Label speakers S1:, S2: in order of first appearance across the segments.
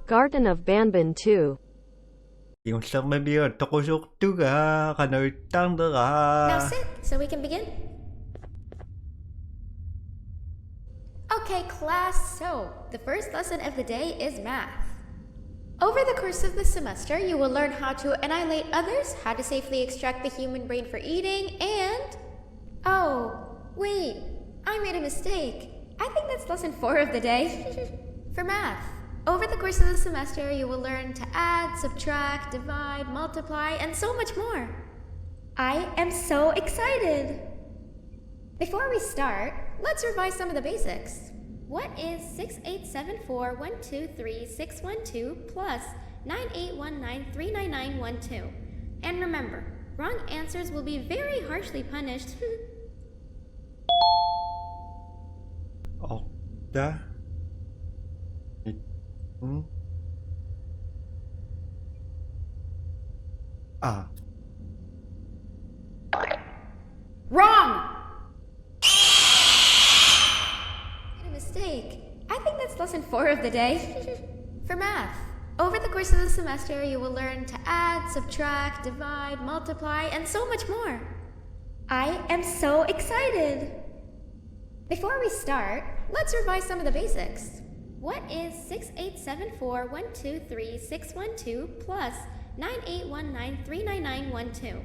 S1: Garten of Banban 2.
S2: Now
S3: sit so we can begin. Okay, class, so the first lesson of the day is math. Over the course of the semester, you will learn how to annihilate others, how to safely extract the human brain for eating, and... Oh, wait, I made a mistake. I think that's lesson 4 of the day. For math, over the course of the semester, you will learn to add, subtract, divide, multiply, and so much more. I am so excited! Before we start, let's revise some of the basics. What is 6874123612 plus 9819399912? And remember, wrong answers will be very harshly punished. Wrong! Made a mistake. I think that's lesson 4 of the day. For math, over the course of the semester, you will learn to add, subtract, divide, multiply, and so much more. I am so excited! Before we start, let's revise some of the basics. What is 6874123612 plus 9819399912?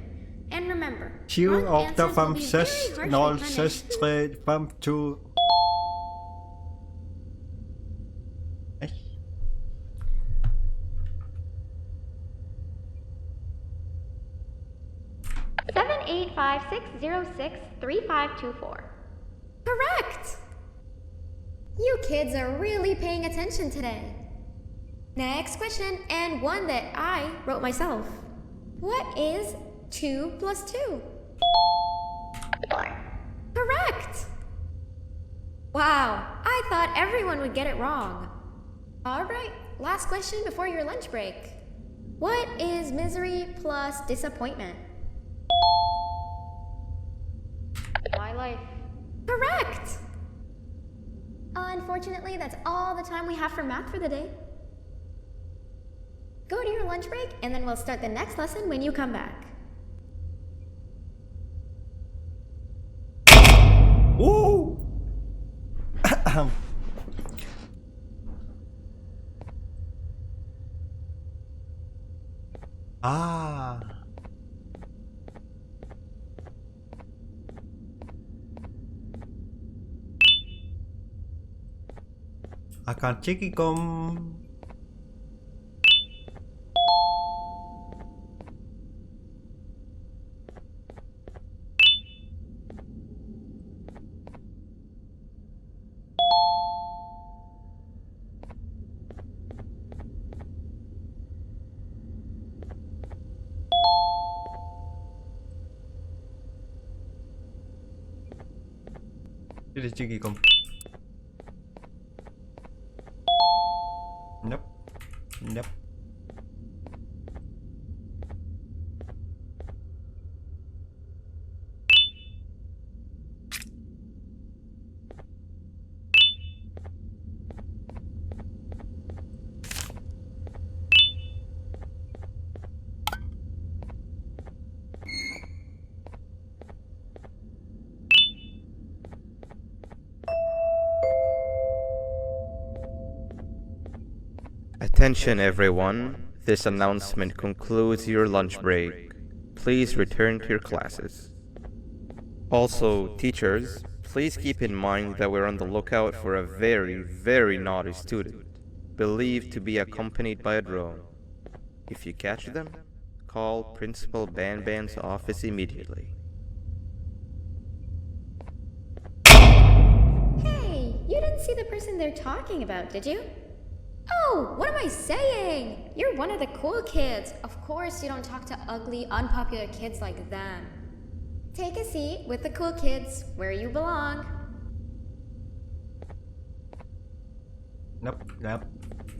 S3: And remember, wrong answers will be very harshly punished. 785-606-3524. Correct! You kids are really paying attention today. Next question, and one that I wrote myself. What is 2 plus 2? 4. Correct! Wow, I thought everyone would get it wrong. Alright, last question before your lunch break. What is misery plus disappointment? My life. Correct! Unfortunately, that's all the time we have for math for the day. Go to your lunch break, and then we'll start the next lesson when you come back.
S2: Ooh! 아까 찍이검 찍이검 Nope. Nope.
S4: Attention everyone, this announcement concludes your lunch break. Please return to your classes. Also, teachers, please keep in mind that we're on the lookout for a very naughty student, believed to be accompanied by a drone. If you catch them, call Principal Banban's office immediately.
S3: Hey, you didn't see the person they're talking about, did you? Oh, what am I saying? You're one of the cool kids. Of course you don't talk to ugly, unpopular kids like them. Take a seat with the cool kids where you belong.
S2: Nope.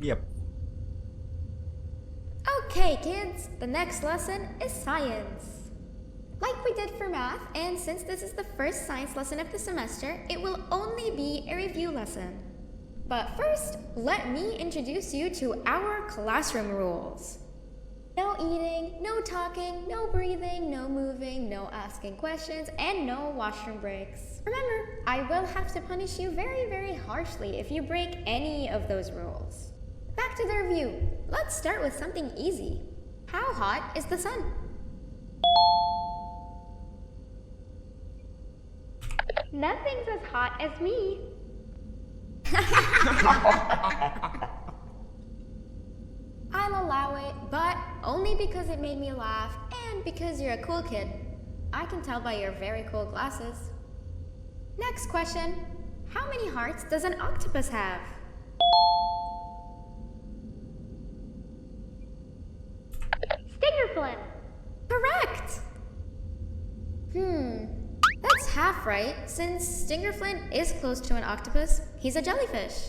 S2: Yep.
S3: Okay, kids, the next lesson is science. Like we did for math, and since this is the first science lesson of the semester, it will only be a review lesson. But first, let me introduce you to our classroom rules. No eating, no talking, no breathing, no moving, no asking questions, and no washroom breaks. Remember, I will have to punish you very, very harshly if you break any of those rules. Back to the review. Let's start with something easy. How hot is the sun? Nothing's as hot as me. I'll allow it, but only because it made me laugh and because you're a cool kid. I can tell by your very cool glasses. Next question. How many hearts does an octopus have? Stingerflin. Correct! That's half right, since Stingerflint is close to an octopus. He's a jellyfish.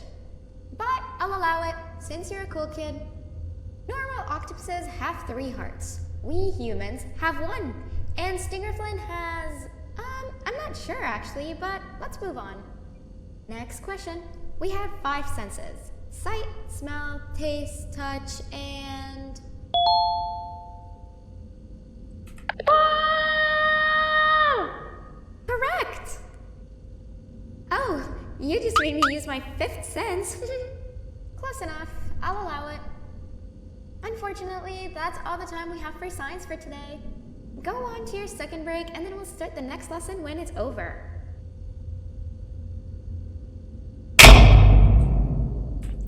S3: But I'll allow it, since you're a cool kid. Normal octopuses have 3 hearts. We humans have 1. And Stingerflint has... I'm not sure actually, but let's move on. Next question. We have 5 senses. Sight, smell, taste, touch, and... Correct! Oh, you just made me use my 5th sense. Close enough. I'll allow it. Unfortunately, that's all the time we have for science for today. Go on to your second break, and then we'll start the next lesson when it's over.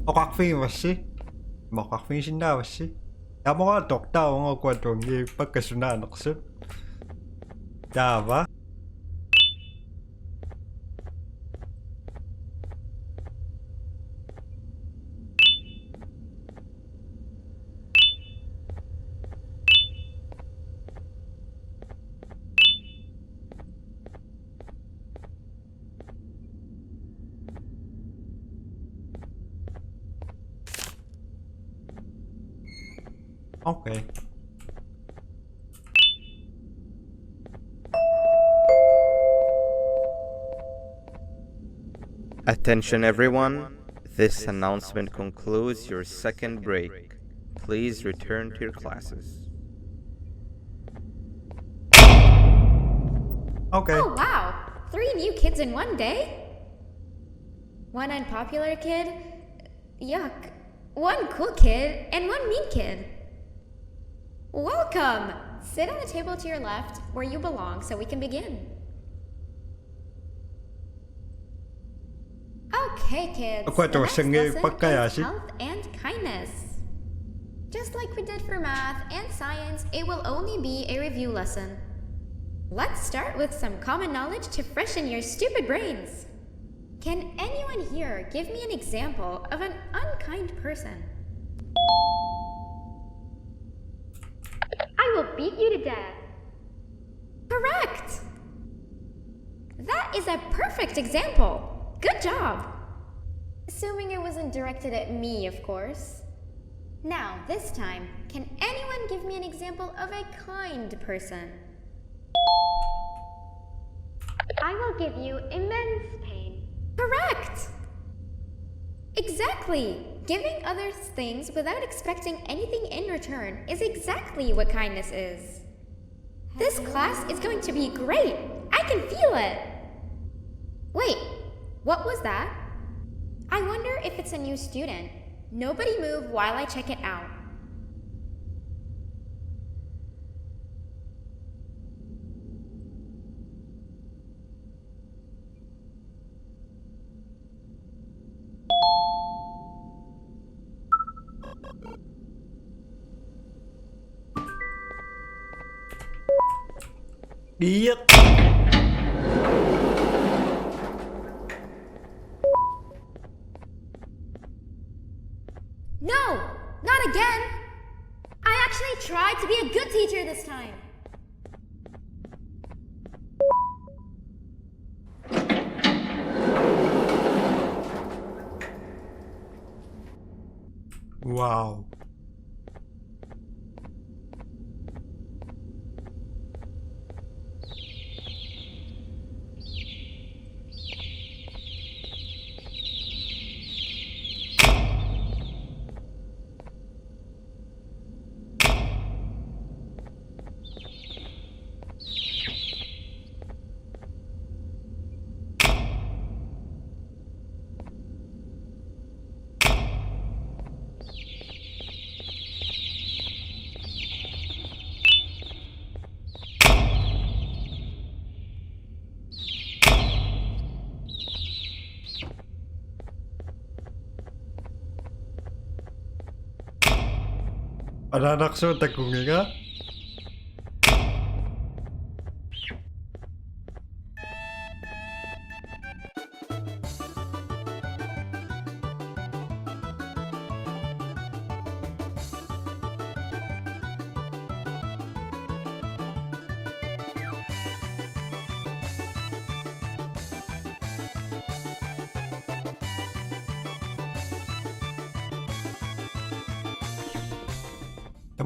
S2: Makakfi mashi. Makakfi shinda mashi. Yamo ka dokta o nga kwadrongi pagkasuna naksu. Dava. Okay.
S4: Attention everyone, this announcement concludes your second break. Please return to your classes.
S2: Okay.
S3: Oh wow! 3 new kids in one day? 1 unpopular kid? Yuck. 1 cool kid and 1 mean kid. Welcome! Sit on the table to your left where you belong so we can begin. Okay, kids.
S2: Ako
S3: The next
S2: singi
S3: lesson
S2: pagkaya
S3: is
S2: si-
S3: health and kindness. Just like we did for math and science, it will only be a review lesson. Let's start with some common knowledge to freshen your stupid brains. Can anyone here give me an example of an unkind person? I will beat you to death. Correct! That is a perfect example. Good job. Assuming it wasn't directed at me, of course. Now, this time, can anyone give me an example of a kind person? I will give you immense pain. Correct! Exactly! Giving others things without expecting anything in return is exactly what kindness is. This class is going to be great! I can feel it! Wait, what was that? I wonder if it's a new student. Nobody move while I check it out.
S2: Điếc.
S3: No! Not again! I actually tried to be a good teacher this time.
S2: Wow. Anak so tagunga.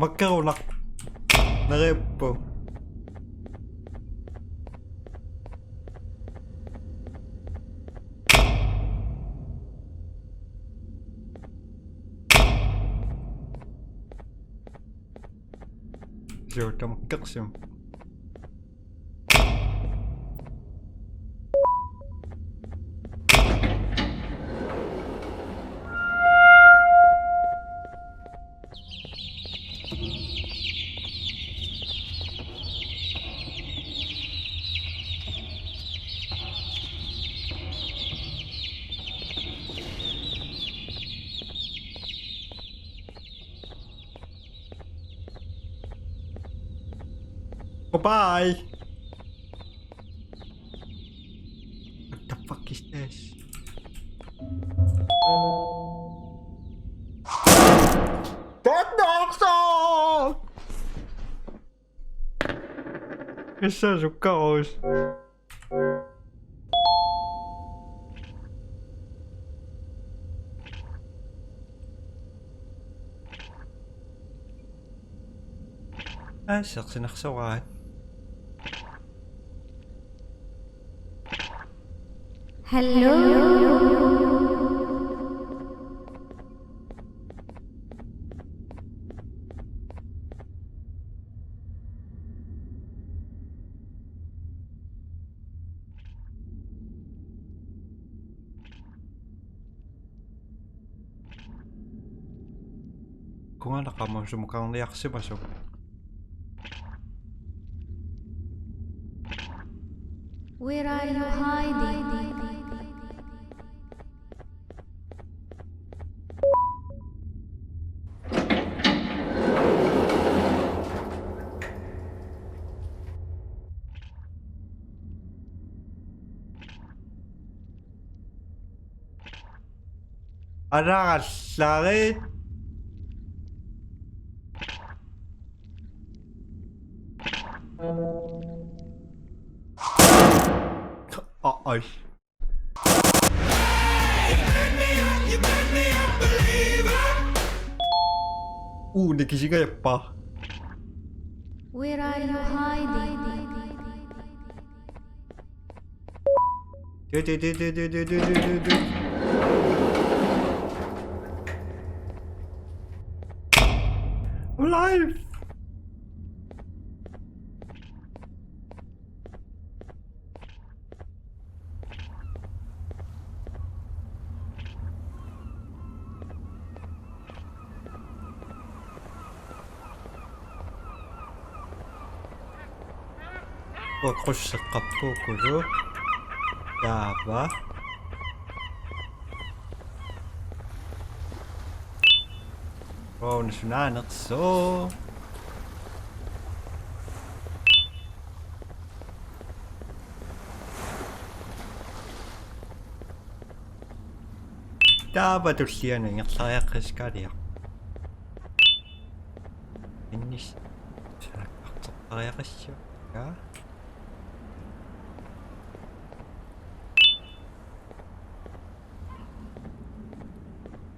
S2: magkaroon na repo. Zero magkaksim. Bye. What the fuck is this? That dog's on! It says it goes. Sucks enough so hard. Kung ano ka mo, sumukang reaksi masuk.
S3: Where are you hiding?
S2: Ada sakit. Ay. Nagising ka pa.
S3: Where are you hiding?
S2: Alive. واخش القبو كله دابا نشنا نقصو دابا ترسيانا يطلع يقش كاريا إنيش يقش يا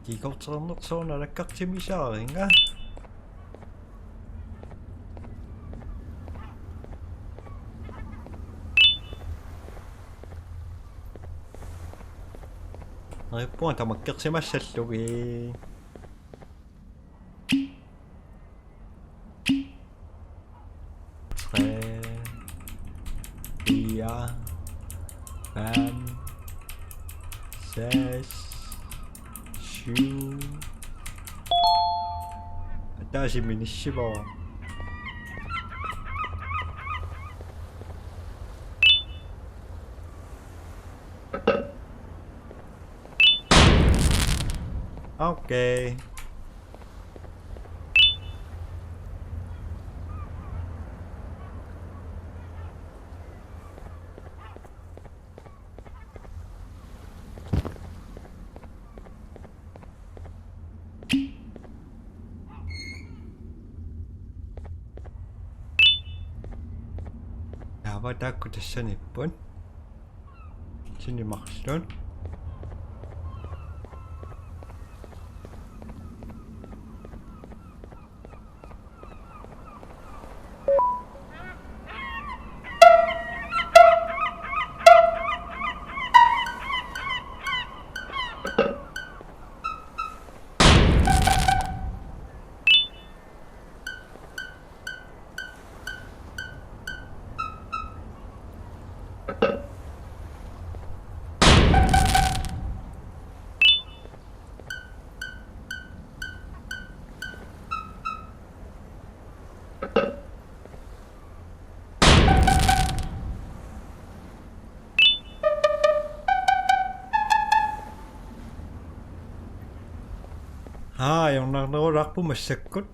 S2: 이것처럼 녹선을 깍지미 샤인가? Punta magkaksi masyadlugi. Tre, fire, fem, sex. 다시 미니 씹어. 오케이. Var der kunne det sådan et bund. Sådan i Marslund. Yung nagnarak po masakot.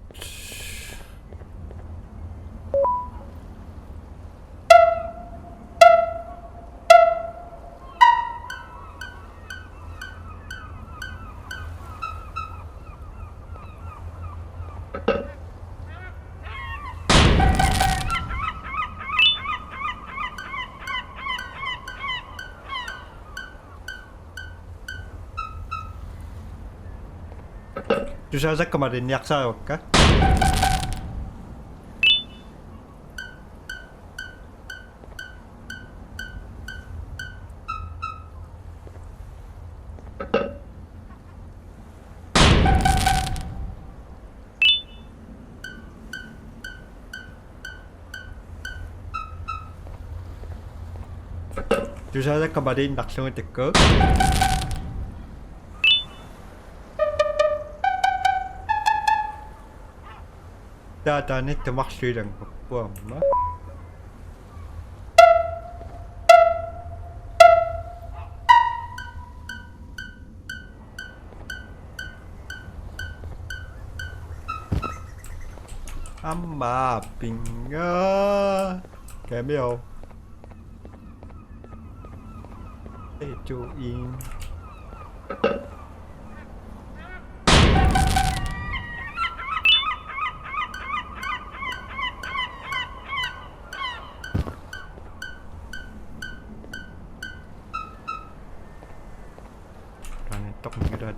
S2: 주사 잠깐만 약사 볼까? 주사 잠깐만 낙성을 듣고. Ta nít cho mắc suy rằng của nó. Amma pinga kém yêu. Để chú yên.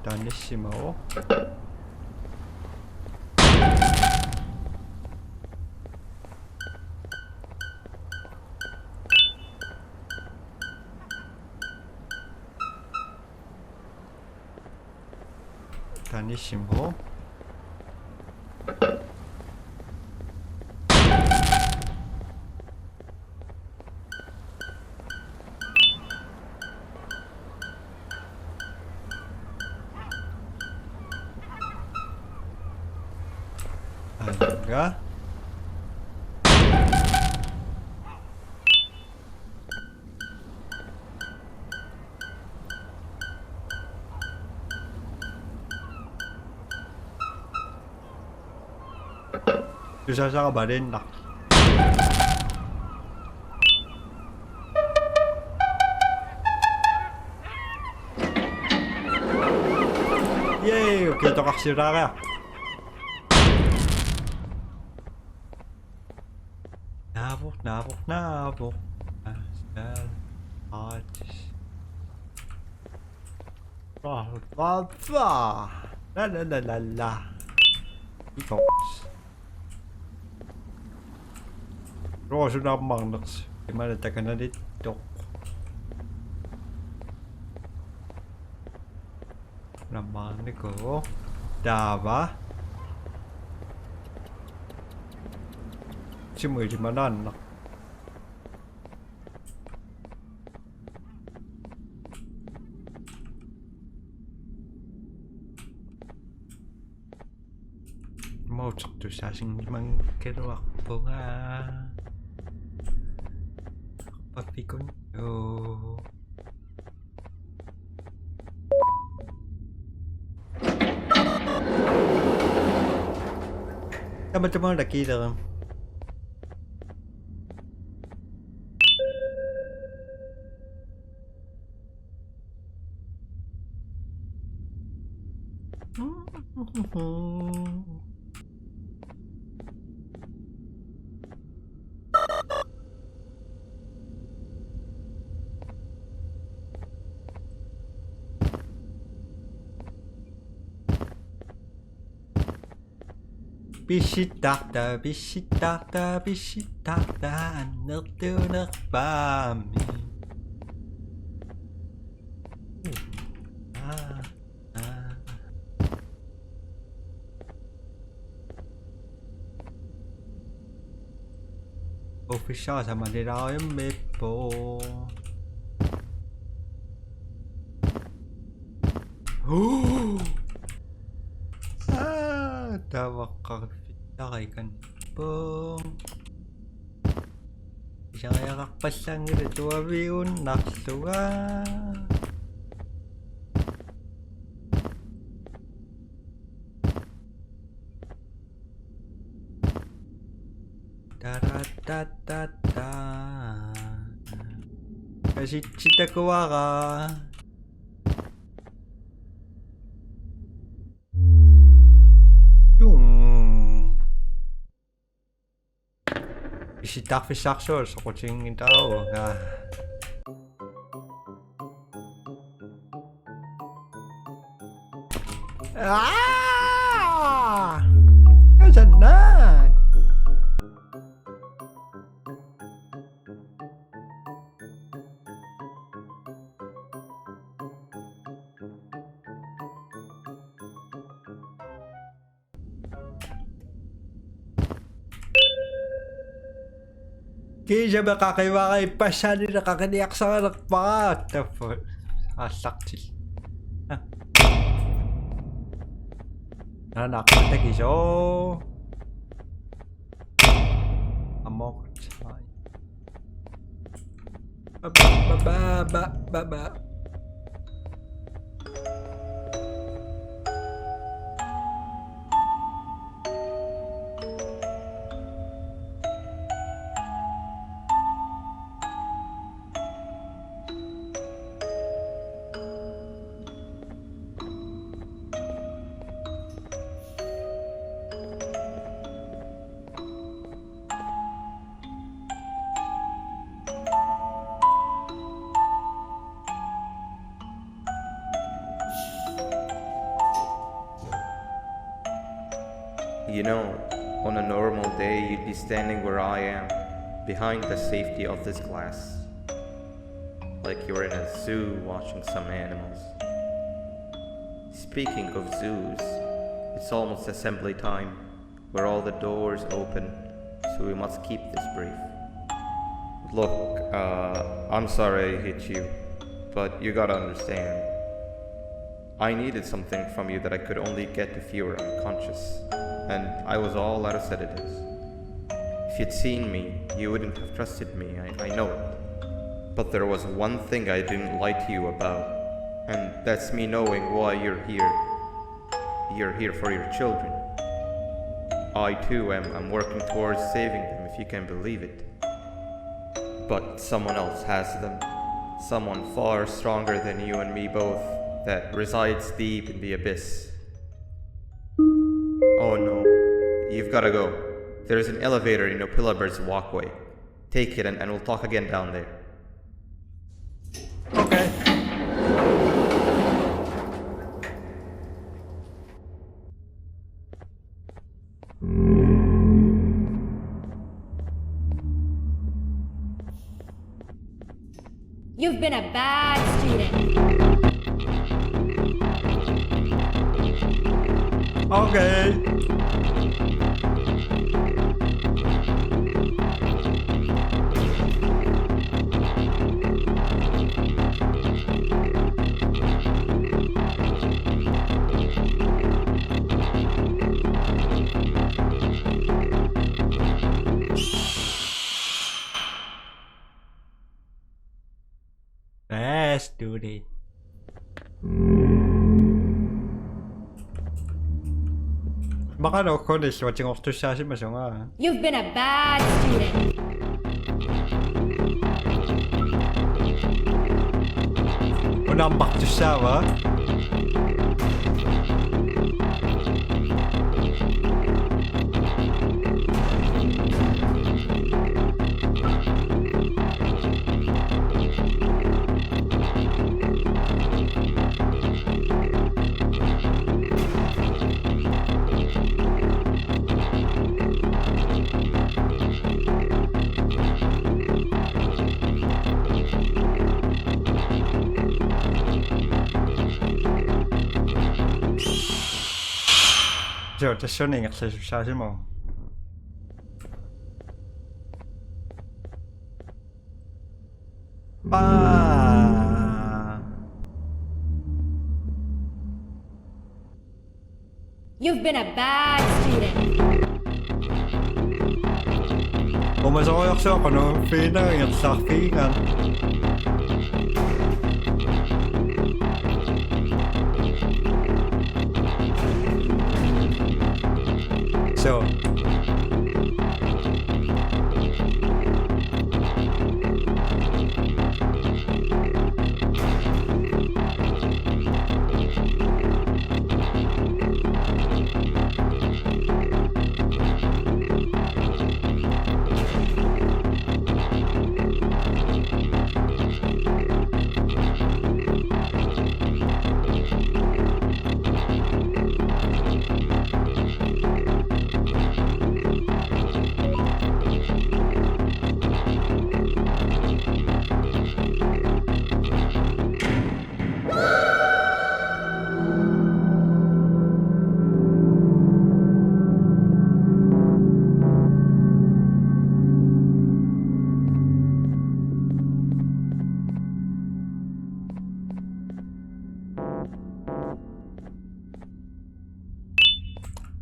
S2: Danissimo. Danissimo. 아닌가? 주사사가 말했나? 예, 오케이, 또 확실하게. Naabok. La. Igoks. Roos na mandags. Gimana takan na dito. Naman ko. Dava. Simul di mana nak? Mau cek tu sasing mang keluar bunga. Apa pikun? Oh. Teman-teman lagi dalam. 비시딱다 비시딱다 비시딱다 늑뜨늑 밤이 Official sama đi đâu em biết bộ tawa ka pitay kan pong isang yakakpasang ito abiun naksuga taratata kasi chita kuwa ka Isitak fisakso sa kutsing tao. Nasaan na? Kaya siya makakaiwa kay pasya ni nakakaniyak sa anak pa. Tapos, asaktil. Nakakatagiso. Amok. Baba.
S4: You know, on a normal day you'd be standing where I am, behind the safety of this glass. Like you're in a zoo watching some animals. Speaking of zoos, it's almost assembly time, where all the doors open, so we must keep this brief. Look, I'm sorry I hit you, but you gotta understand. I needed something from you that I could only get if you were unconscious, and I was all out of sedatives. If you'd seen me, you wouldn't have trusted me, I know it. But there was one thing I didn't lie to you about, and that's me knowing why you're here. You're here for your children. I too am working towards saving them, if you can believe it. But someone else has them. Someone far stronger than you and me both, that resides deep in the abyss. Oh no, you've gotta go. There's an elevator in Opillabird's walkway. Take it and we'll talk again down there.
S2: Okay.
S3: You've been a bad student.
S2: Okay. Let's do it. Baka no, Kodesh watching off to 하시면서 nga.
S3: You've been a bad student.
S2: Unang back to shower. So, das schon nicht so schade mo. Pa.
S3: You've been a bad student.
S2: Pumasok ako sa ako nung pinang yung sakingan. So,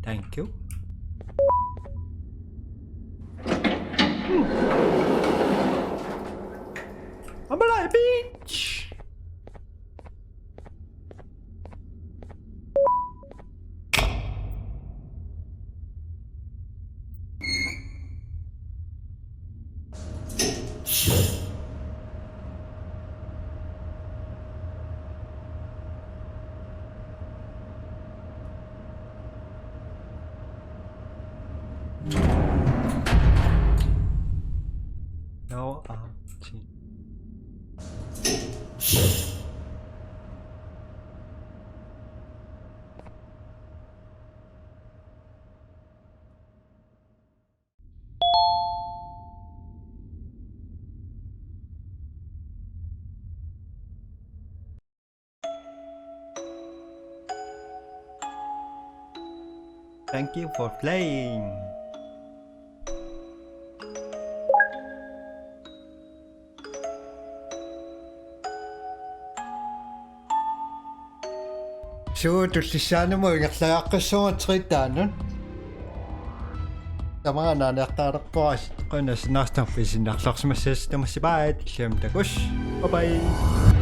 S2: thank you. I'm alive, bitch. No, gee. Thank you for playing. So, tulisana mo, nakakasongatrita, no? Sa mga nanaktarak ko, ako na sinastang pisinaksak sa masasita masibay. Siyem tagus. Bye-bye.